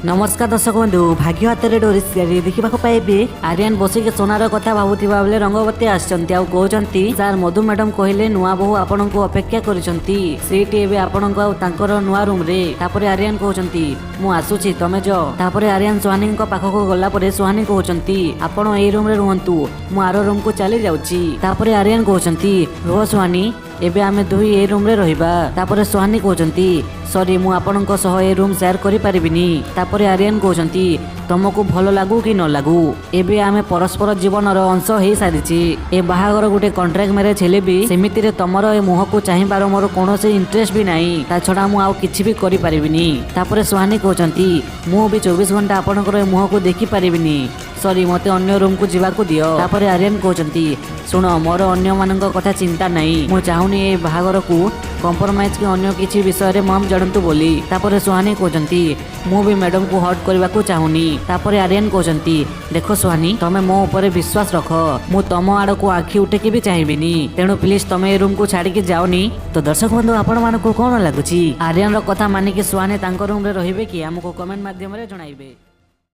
नमस्कार दर्शक बंधु भाग्य हाथ में डोरी सियारी देखा पाइबे आर्यन बसिक सोनार कथा भावुवा बेले रंगवती आसती सार मधु मैडम कहले नुआ बहु आपण को अपेक्षा करीटी एवं नुआ रूम रे तापरे आर्यन कहते मु आसुची तमे जो तापरे आर्यन सुहानी पाखक गला सुहानी कहते आपण ए रूम रे रुहतु मु आर रूम को चली जाऊँगी तापरे आर्यन कहते रुह सुहानी एबे आमे दुई ए रूम रे रहिबा तापरे सुहानी कहते सॉरी मु आपणक सह ए रूम शेयर करि परिबिनी तापरे आर्यन कहते तुमको भल लागू कि न लागू एबे आमे परस्पर जीवनर अंश हो सारी ए बाहागर गोटे कॉन्ट्रैक्ट मैरिज हेले भी सेमिति रे तमर ए मुह को चाहिबार मोर कोनोसी इंटरेस्ट भी नाही ता छडा मु आउ किछि भी करि परिबिनी तापरे सुहानी कहते मु भी 24 घंटा आपणकर ए मुह को देखि परिबिनी सॉरी मते अन्य रूम को जीवा को दियो तापरे आर्यन कहते सुन मोर अन्य मानक कथा चिंता नहीं मु चाहूनी ए बाहागर को कंप्रोमाइज कि अन्य किछि विषय रे मम जणंतु बोली तापरे सुहानी कहते मु भी मैडम को हर्ट करबा को चाहूनी तापरे आर्यन कहते देखो सुहानी तमे मो ऊपर विश्वास रख मु तम आड़ को आखि उठेकी भी चाहिबिनी तेणु प्लीज तमे ए रूम को छाड़ी जाओनी। तो दर्शक बंधु आपण मानकु कोन लागुची आर्यन रो कथा मानिकी सुहानी तांको रूम रे रहिबे कि हमको कमेंट माध्यम रे जणाइबे।